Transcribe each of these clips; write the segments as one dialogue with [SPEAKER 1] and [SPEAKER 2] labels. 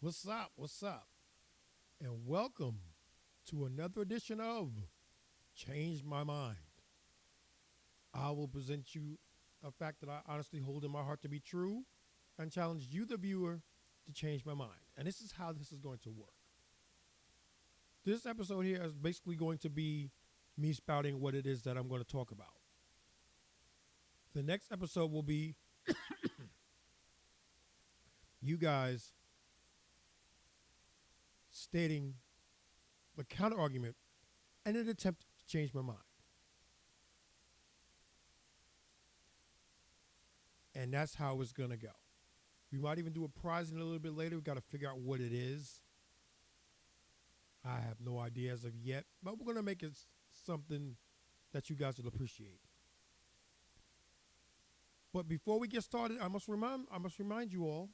[SPEAKER 1] What's up? What's up? And welcome to another edition of Change My Mind. I will present you a fact that I honestly hold in my heart to be true and challenge you, the viewer, to change my mind. And this is how this is going to work. This episode here is basically going to be me spouting what it is that I'm going to talk about. The next episode will be you guys stating the counter argument and an attempt to change my mind. And that's how it's going to go. We might even do a prize in a little bit later. We've got to figure out what it is. I have no idea as of yet, but we're going to make it something that you guys will appreciate. But before we get started, I must remind you all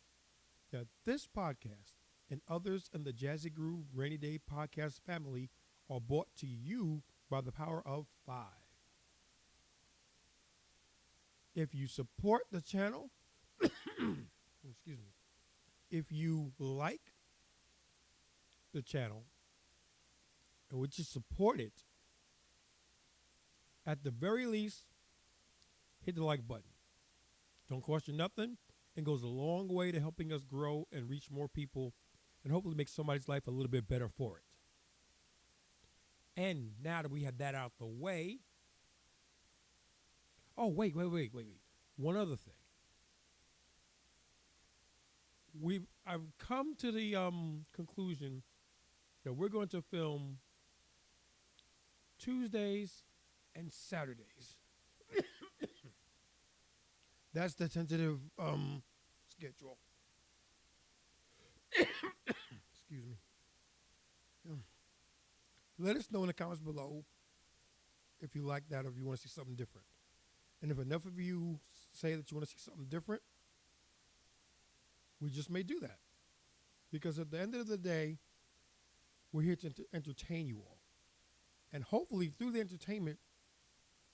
[SPEAKER 1] that this podcast and others in the Jazzy Groove Rainy Day podcast family are brought to you by the power of 5. If you support the channel, excuse me, if you like the channel and would you support it, at the very least, hit the like button. Don't cost you nothing and goes a long way to helping us grow and reach more people and hopefully make somebody's life a little bit better for it. And now that we have that out the way, wait. One other thing. I've come to the conclusion that we're going to film Tuesdays and Saturdays. That's the tentative schedule. Excuse me. Let us know in the comments below if you like that or if you want to see something different. And if enough of you say that you want to see something different, we just may do that. Because at the end of the day, we're here to entertain you all. And hopefully through the entertainment,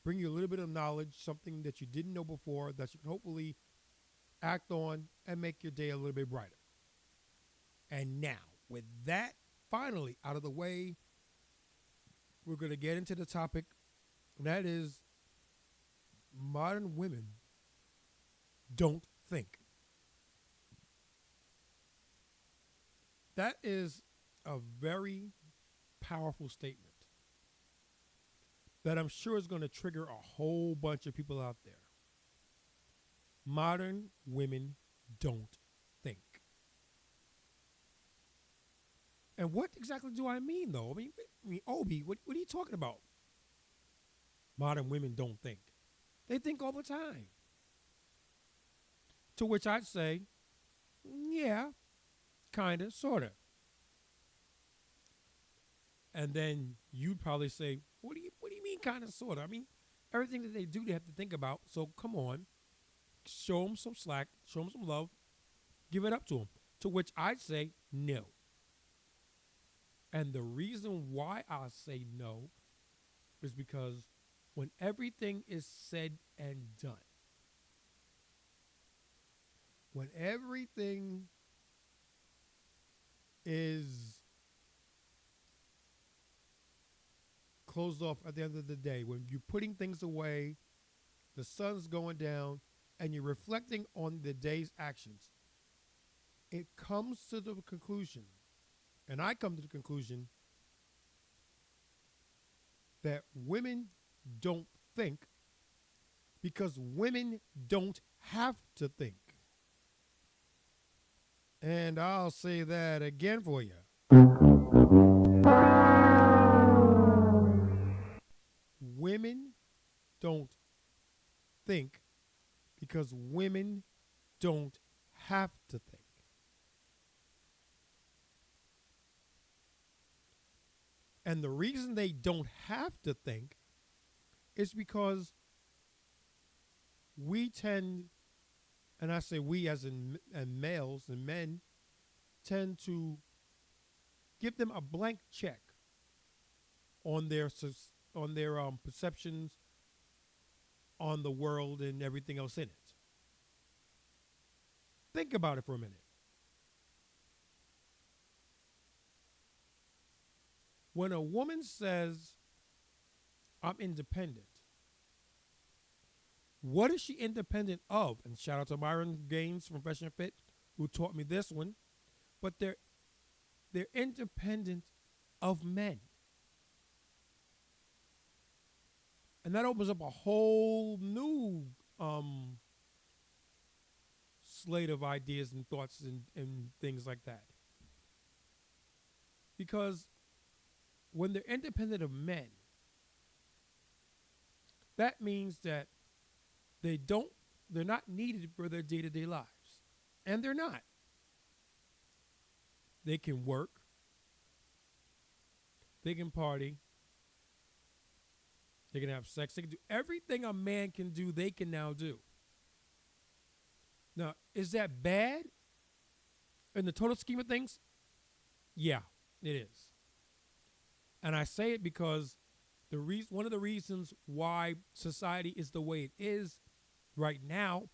[SPEAKER 1] bring you a little bit of knowledge, something that you didn't know before that you can hopefully act on and make your day a little bit brighter. And now, with that finally out of the way, we're going to get into the topic, and that is modern women don't think. That is a very powerful statement that I'm sure is going to trigger a whole bunch of people out there. Modern women don't think. And what exactly do I mean, though? I mean, Obi, what are you talking about? Modern women don't think. They think all the time. To which I'd say, yeah, kind of, sort of. And then you'd probably say, what do you mean kind of, sort of? I mean, everything that they do, they have to think about. So come on, show them some slack, show them some love, give it up to them. To which I'd say, no. And the reason why I say no is because when everything is said and done, when everything is closed off at the end of the day, when you're putting things away, the sun's going down, and you're reflecting on the day's actions, it comes to the conclusion, and I come to the conclusion, that women don't think because women don't have to think. And I'll say that again for you. Women don't think because women don't have to think. And the reason they don't have to think is because we tend, and I say we as in and males and men, tend to give them a blank check on their perceptions on the world and everything else in it. Think about it for a minute. When a woman says, I'm independent, what is she independent of? And shout out to Myron Gaines from Fresh and Fit, who taught me this one. But they're independent of men. And that opens up a whole new slate of ideas and thoughts and things like that. Because when they're independent of men, that means that they're not needed for their day-to-day lives. And they're not. They can work. They can party. They can have sex. They can do everything a man can do, they can now do. Now, is that bad in the total scheme of things? Yeah, it is. And I say it because one of the reasons why society is the way it is right now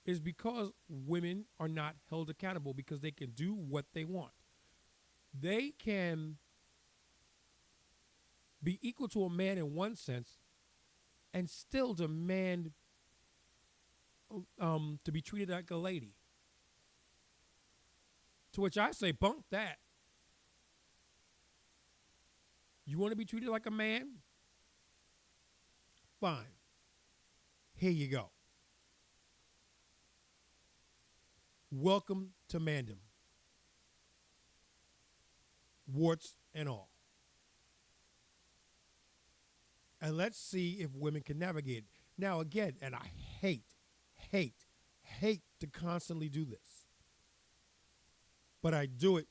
[SPEAKER 1] is because women are not held accountable because they can do what they want. They can be equal to a man in one sense and still demand to be treated like a lady. To which I say, bunk that. You want to be treated like a man? Fine. Here you go. Welcome to Mandem. Warts and all. And let's see if women can navigate it. Now, again, and I hate to constantly do this. But I do it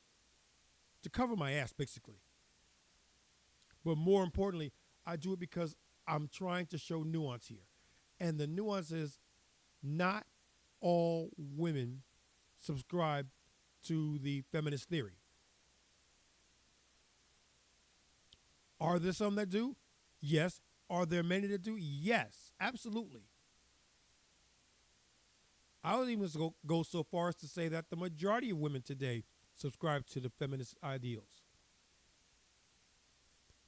[SPEAKER 1] to cover my ass, basically. But more importantly, I do it because I'm trying to show nuance here. And the nuance is not all women subscribe to the feminist theory. Are there some that do? Yes. Are there many that do? Yes, absolutely. I would even go so far as to say that the majority of women today subscribe to the feminist ideals.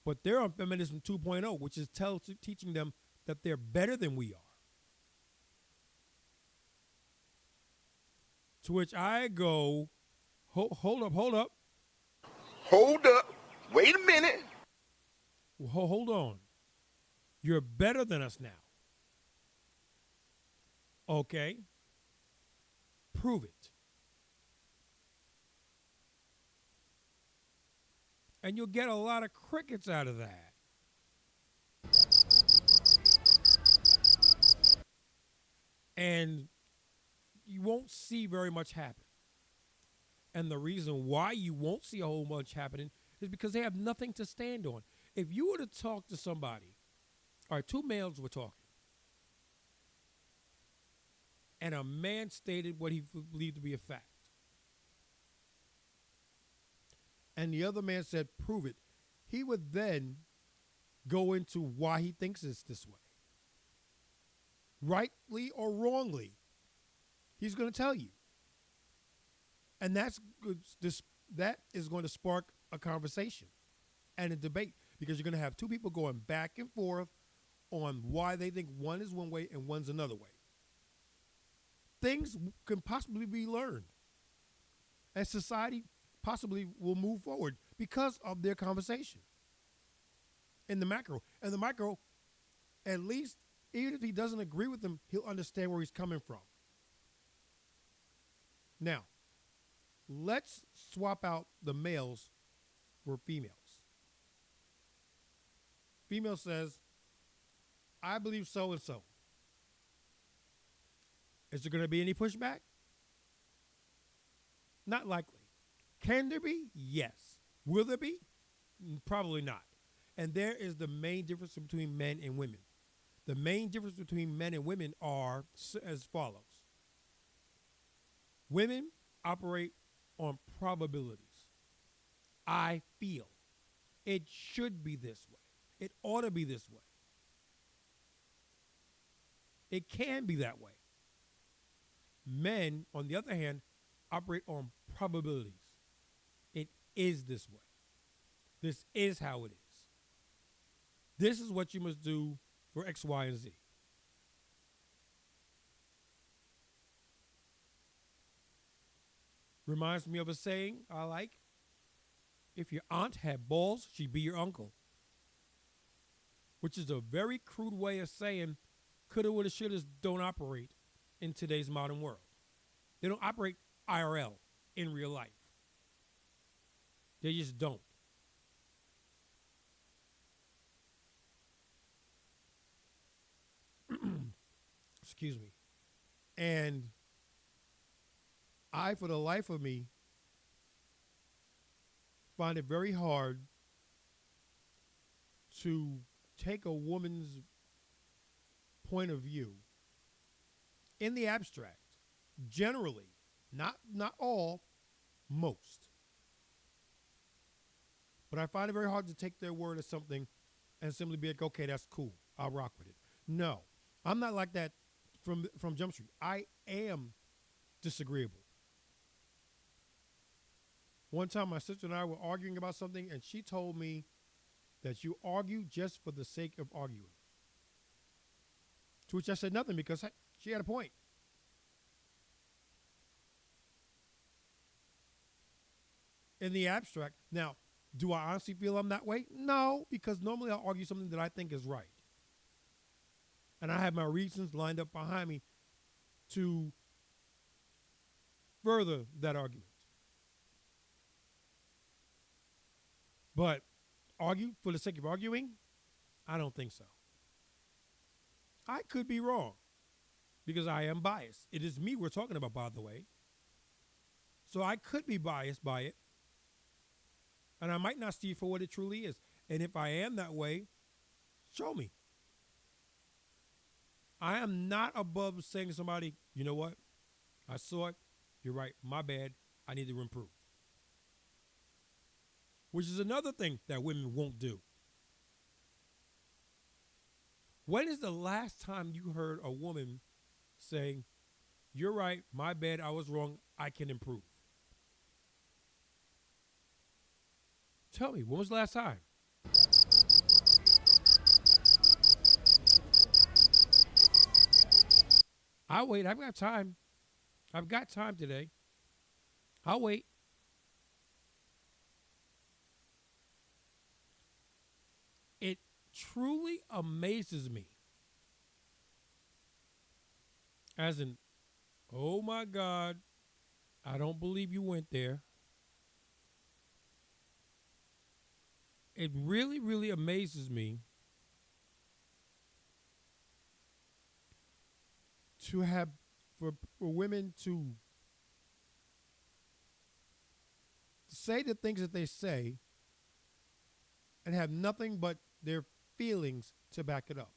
[SPEAKER 1] But they're on feminism 2.0, which is teaching them that they're better than we are. To which I go, hold up.
[SPEAKER 2] Hold up. Wait a minute.
[SPEAKER 1] Hold on. You're better than us now. Okay. Prove it. And you'll get a lot of crickets out of that. And you won't see very much happen. And the reason why you won't see a whole bunch happening is because they have nothing to stand on. If you were to talk to somebody, all right, two males were talking, and a man stated what he believed to be a fact, and the other man said, prove it, he would then go into why he thinks it's this way. Rightly or wrongly, he's going to tell you. And that is going to spark a conversation and a debate, because you're going to have two people going back and forth on why they think one is one way and one's another way. Things can possibly be learned, and society possibly will move forward because of their conversation. In the macro. And the micro, at least, even if he doesn't agree with them, he'll understand where he's coming from. Now, let's swap out the males for females. Female says, I believe so and so. Is there going to be any pushback? Not likely. Can there be? Yes. Will there be? Probably not. And there is the main difference between men and women. The main difference between men and women are as follows. Women operate on probabilities. I feel it should be this way. It ought to be this way. It can be that way. Men, on the other hand, operate on probabilities. It is this way. This is how it is. This is what you must do for X, Y, and Z. Reminds me of a saying I like. If your aunt had balls, she'd be your uncle. Which is a very crude way of saying coulda, woulda, shouldas don't operate in today's modern world. They don't operate IRL in real life. They just don't. Excuse me. And I, for the life of me, find it very hard to take a woman's point of view in the abstract, generally, not all, most. But I find it very hard to take their word as something and simply be like, okay, that's cool. I'll rock with it. No, I'm not like that from Jump Street. I am disagreeable. One time my sister and I were arguing about something, and she told me that you argue just for the sake of arguing. To which I said nothing because she had a point. In the abstract. Now, do I honestly feel I'm that way? No, because normally I'll argue something that I think is right. And I have my reasons lined up behind me to further that argument. But argue for the sake of arguing? I don't think so. I could be wrong because I am biased. It is me we're talking about, by the way. So I could be biased by it. And I might not see it for what it truly is. And if I am that way, show me. I am not above saying to somebody, you know what? I saw it. You're right. My bad. I need to improve. Which is another thing that women won't do. When is the last time you heard a woman say, you're right, my bad, I was wrong, I can improve? Tell me, when was the last time? I'll wait, I've got time. I've got time today. I'll wait. It truly amazes me. As in, oh my God, I don't believe you went there. It really, really amazes me to have, for women to say the things that they say and have nothing but their feelings to back it up.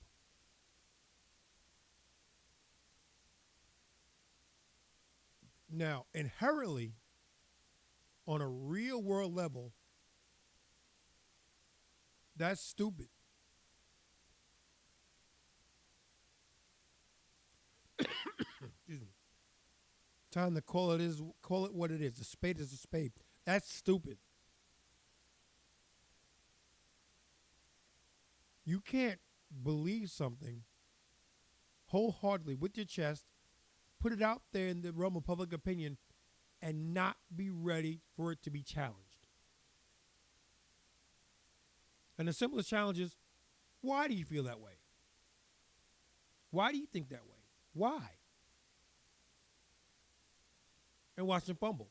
[SPEAKER 1] Now, inherently, on a real world level, that's stupid. Excuse me. Time to call it what it is. A spade is a spade. That's stupid. You can't believe something wholeheartedly with your chest, put it out there in the realm of public opinion, and not be ready for it to be challenged. And the simplest challenge is, why do you feel that way? Why do you think that way? Why? And watch them fumble.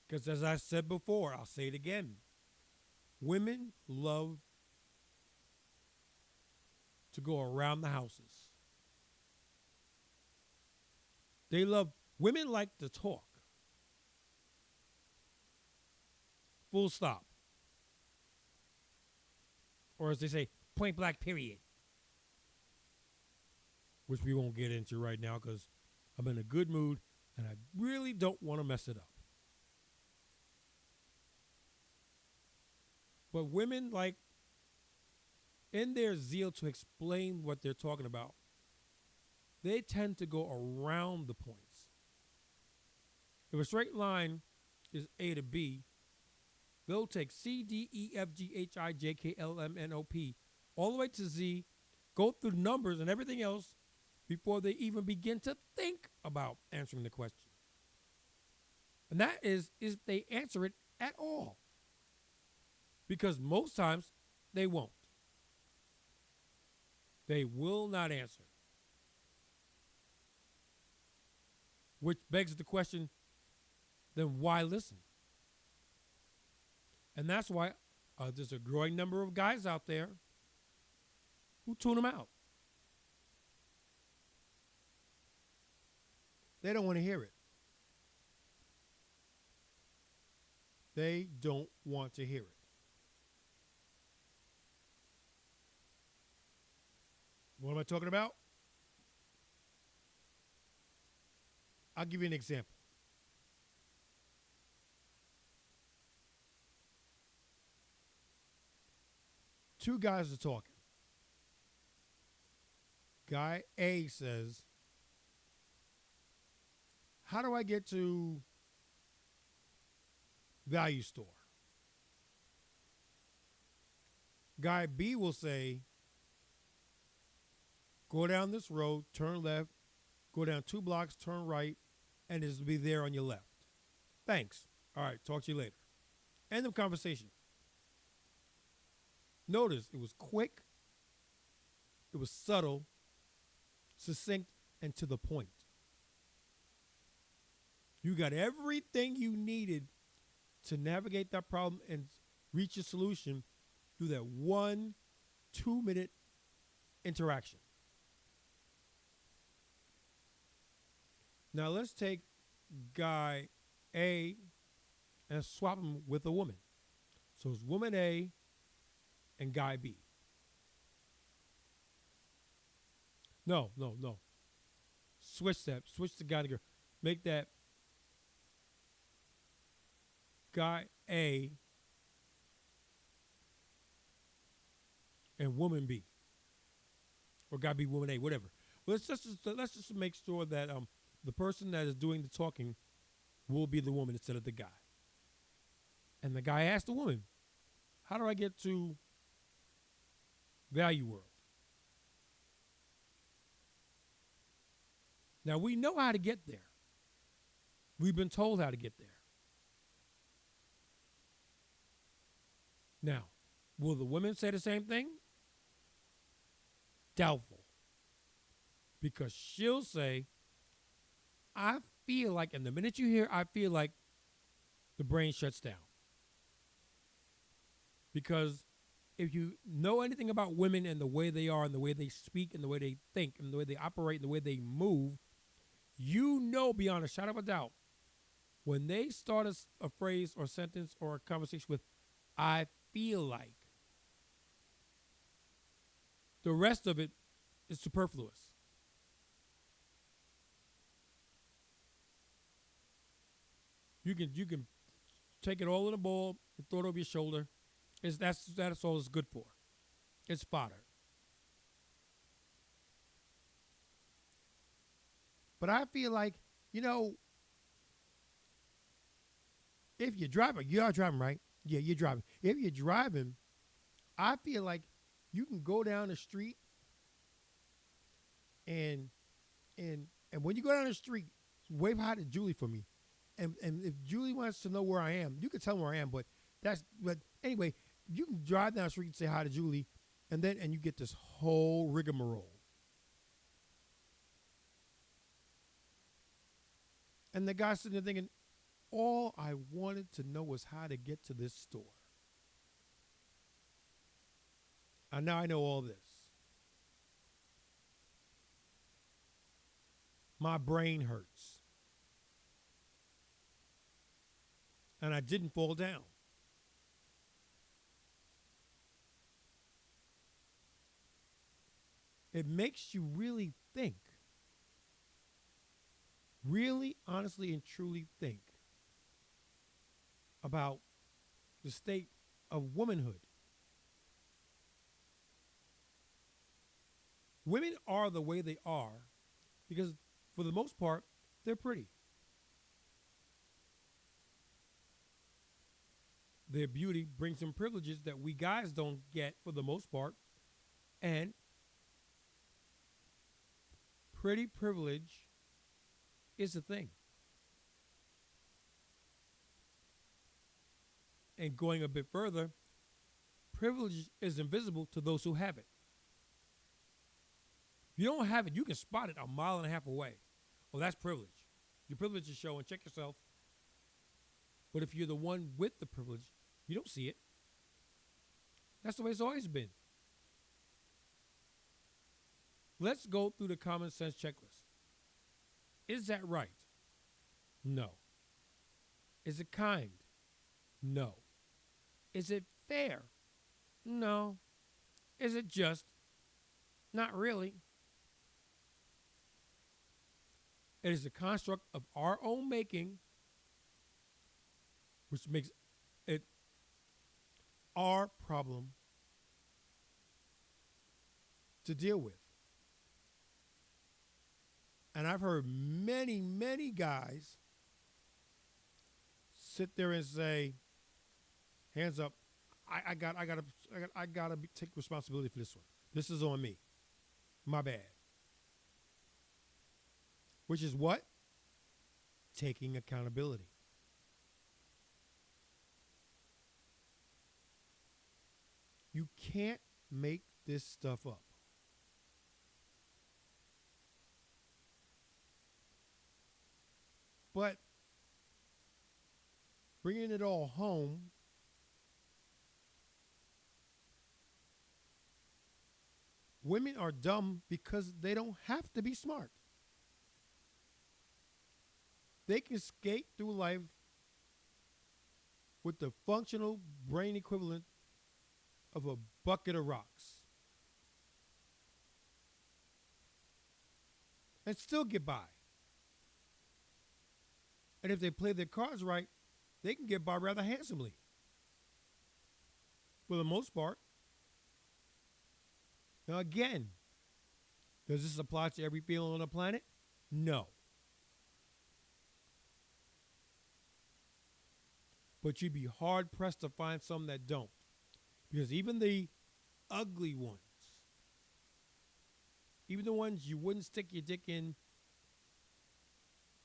[SPEAKER 1] Because as I said before, I'll say it again. Women love to go around the houses. Women like to talk. Full stop. Or as they say, point blank period. Which we won't get into right now because I'm in a good mood and I really don't want to mess it up. But women, like, in their zeal to explain what they're talking about, they tend to go around the points. If a straight line is A to B, They'll take C, D, E, F, G, H, I, J, K, L, M, N, O, P, all the way to Z, go through the numbers and everything else before they even begin to think about answering the question. And that is if they answer it at all. Because most times they won't. They will not answer. Which begs the question, then why listen? And that's why there's a growing number of guys out there who tune them out. They don't want to hear it. They don't want to hear it. What am I talking about? I'll give you an example. Two guys are talking. Guy A says, how do I get to value store? Guy B will say, go down this road, turn left, go down 2 blocks, turn right, and it'll be there on your left. Thanks. All right, talk to you later. End of conversation. Notice it was quick, it was subtle, succinct, and to the point. You got everything you needed to navigate that problem and reach a solution through that 1 2-minute interaction. Now let's take guy A and swap him with a woman. So it's woman A and guy B. No. Switch that. Switch the guy to girl. Make that guy A and woman B. Or guy B, woman A, whatever. Well, let's just make sure that the person that is doing the talking will be the woman instead of the guy. And the guy asked the woman, how do I get to Value World? Now, we know how to get there. We've been told how to get there. Now, will the women say the same thing? Doubtful. Because she'll say, I feel like, and the minute you hear I feel like, the brain shuts down. Because if you know anything about women and the way they are and the way they speak and the way they think and the way they operate and the way they move, you know beyond a shadow of a doubt, when they start a phrase or sentence or a conversation with, I feel like, the rest of it is superfluous. You can take it all in a bowl and throw it over your shoulder. That's all it's good for. It's fodder. But I feel like, if you're driving, you are driving, right? Yeah, you're driving. If you're driving, I feel like you can go down the street and when you go down the street, wave hi to Julie for me. And if Julie wants to know where I am, you can tell me where I am. But anyway, you can drive down the street and say hi to Julie, and you get this whole rigmarole. And the guy's sitting there thinking, all I wanted to know was how to get to this store. And now I know all this. My brain hurts. And I didn't fall down. It makes you really think. Really, honestly, and truly think about the state of womanhood. Women are the way they are because, for the most part, they're pretty. Their beauty brings them privileges that we guys don't get for the most part. And pretty privilege is a thing. And going a bit further, privilege is invisible to those who have it. If you don't have it, you can spot it a mile and a half away. Oh, that's privilege. Your privilege is showing. Check yourself. But if you're the one with the privilege, you don't see it. That's the way it's always been. Let's go through the common sense checklist. Is that right? No. Is it kind? No. Is it fair? No. Is it just? Not really. It is a construct of our own making, which makes it our problem to deal with. And I've heard many, many guys sit there and say, hands up, I gotta take responsibility for this one. This is on me. My bad. Which is what? Taking accountability. You can't make this stuff up. But bringing it all home, women are dumb because they don't have to be smart. They can skate through life with the functional brain equivalent of a bucket of rocks and still get by. And if they play their cards right, they can get by rather handsomely. For the most part. Now again, does this apply to every female on the planet? No. But you'd be hard pressed to find some that don't. Because even the ugly ones, even the ones you wouldn't stick your dick in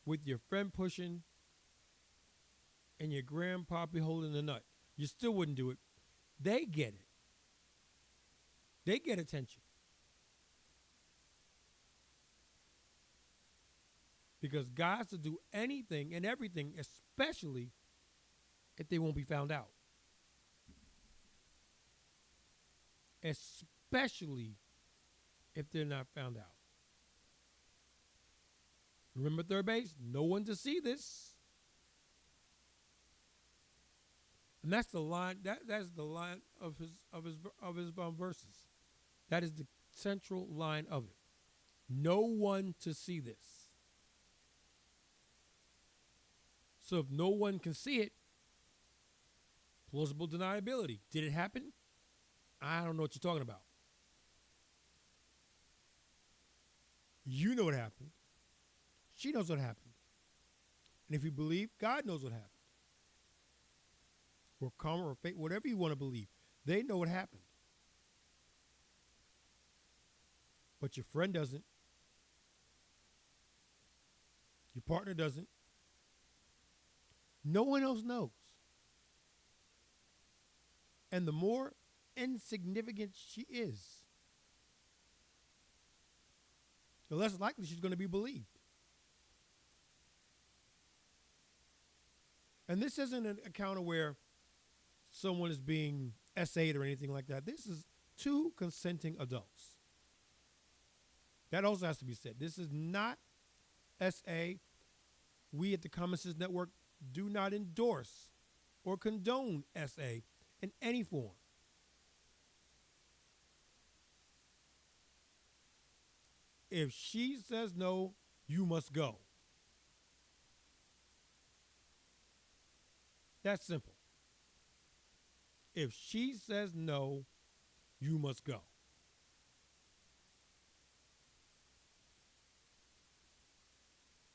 [SPEAKER 1] with your friend pushing and your grandpappy holding the nut, you still wouldn't do it. They get it. They get attention. Because guys will do anything and everything, especially if they won't be found out. Especially if they're not found out. Remember third base? No one to see this. And that's the line. That's the line of his verses. That is the central line of it. No one to see this. So if no one can see it, plausible deniability. Did it happen? I don't know what you're talking about. You know what happened. She knows what happened. And if you believe, God knows what happened. Or karma or fate, whatever you want to believe. They know what happened. But your friend doesn't. Your partner doesn't. No one else knows. And the more insignificant she is, the less likely she's going to be believed. And this isn't an encounter where someone is being SA'd or anything like that. This is two consenting adults. That also has to be said. This is not SA. We at the Common Sense Network do not endorse or condone SA in any form. If she says no, you must go. That's simple. If she says no, you must go.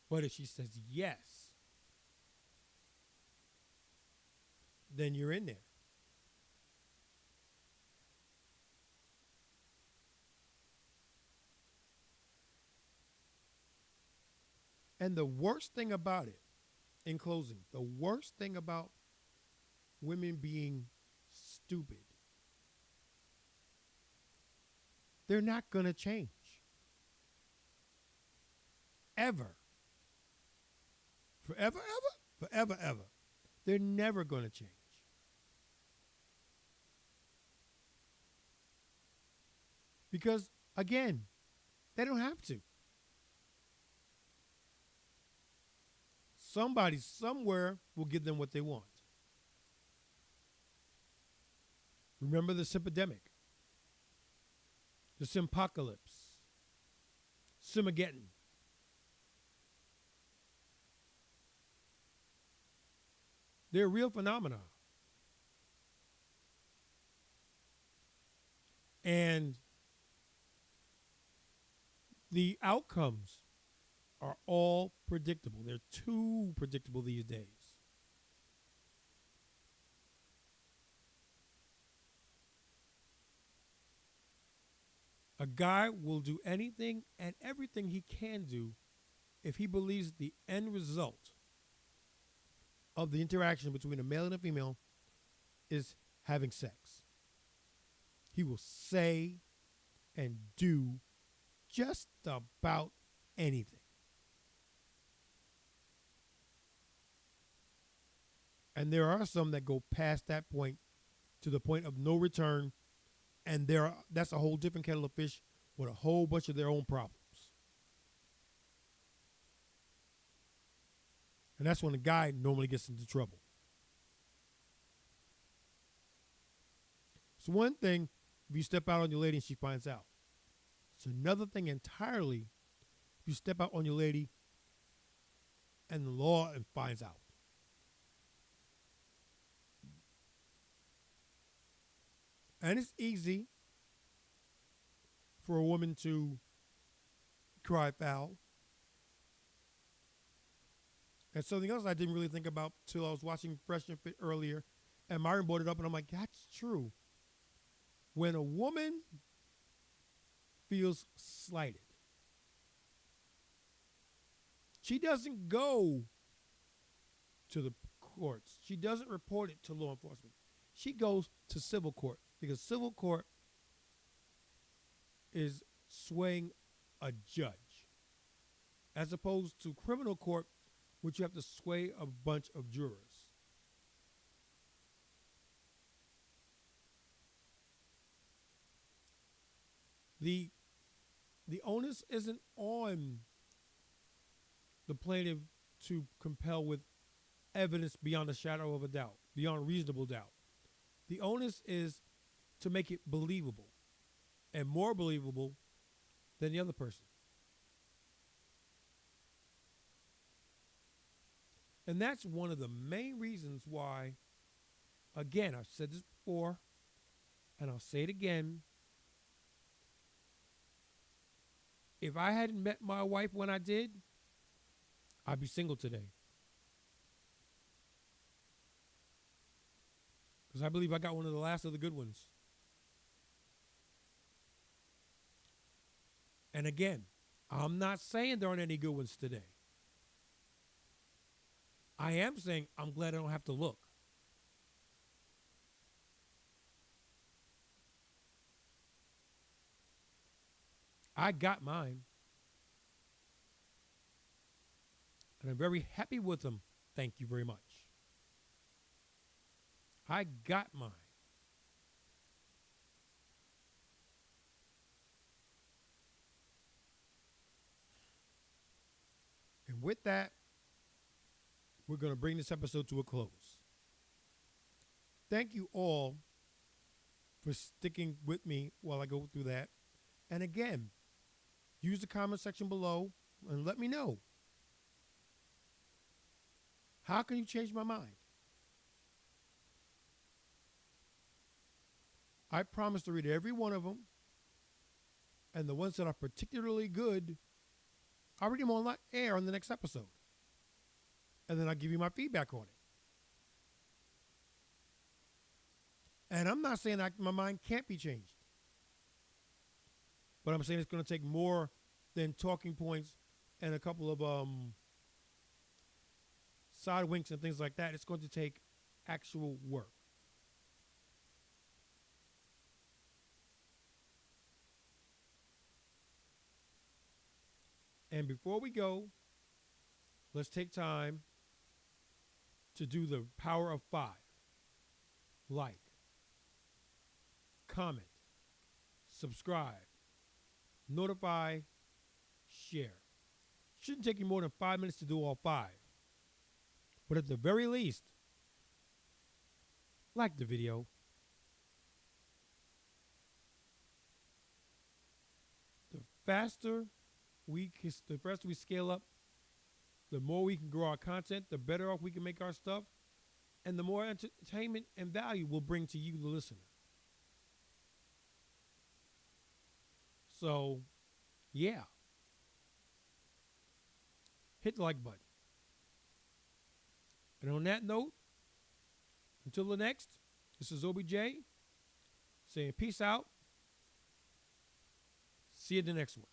[SPEAKER 1] But if she says yes, then you're in there. And the worst thing about it, in closing, the worst thing about women being stupid, they're not going to change. Ever. Forever, ever? Forever, ever. They're never going to change. Because, again, they don't have to. Somebody somewhere will give them what they want. Remember the Simpidemic, the Simpocalypse, Simageddon. They're real phenomena. And the outcomes are all predictable. They're too predictable these days. A guy will do anything and everything he can do if he believes the end result of the interaction between a male and a female is having sex. He will say and do just about anything. And there are some that go past that point to the point of no return, and that's a whole different kettle of fish with a whole bunch of their own problems. And that's when the guy normally gets into trouble. It's one thing if you step out on your lady and she finds out. It's another thing entirely if you step out on your lady and the law finds out. And it's easy for a woman to cry foul. And something else I didn't really think about till I was watching Fresh and Fit earlier, and Myron brought it up, and I'm like, that's true. When a woman feels slighted, she doesn't go to the courts. She doesn't report it to law enforcement. She goes to civil court because civil court is swaying a judge as opposed to criminal court, which you have to sway a bunch of jurors. The onus isn't on the plaintiff to compel with evidence beyond a shadow of a doubt, beyond reasonable doubt. The onus is to make it believable and more believable than the other person. And that's one of the main reasons why, again, I've said this before, and I'll say it again. If I hadn't met my wife when I did, I'd be single today. Because I believe I got one of the last of the good ones. And again, I'm not saying there aren't any good ones today. I am saying I'm glad I don't have to look. I got mine. And I'm very happy with them. Thank you very much. I got mine. And with that, we're going to bring this episode to a close. Thank you all for sticking with me while I go through that. And again, use the comment section below and let me know. How can you change my mind? I promise to read every one of them. And the ones that are particularly good, I'll read them on air on the next episode. And then I'll give you my feedback on it. And I'm not saying my mind can't be changed, but I'm saying it's going to take more than talking points and a couple of side winks and things like that. It's going to take actual work. And before we go, let's take time to do the power of 5. Like, comment, subscribe, notify, share. Shouldn't take you more than 5 minutes to do all 5. But at the very least, like the video. The faster we scale up, the more we can grow our content, the better off we can make our stuff, and the more entertainment and value we'll bring to you, the listener. So, yeah. Hit the like button. And on that note, until the next, this is OBJ saying peace out. See you in the next one.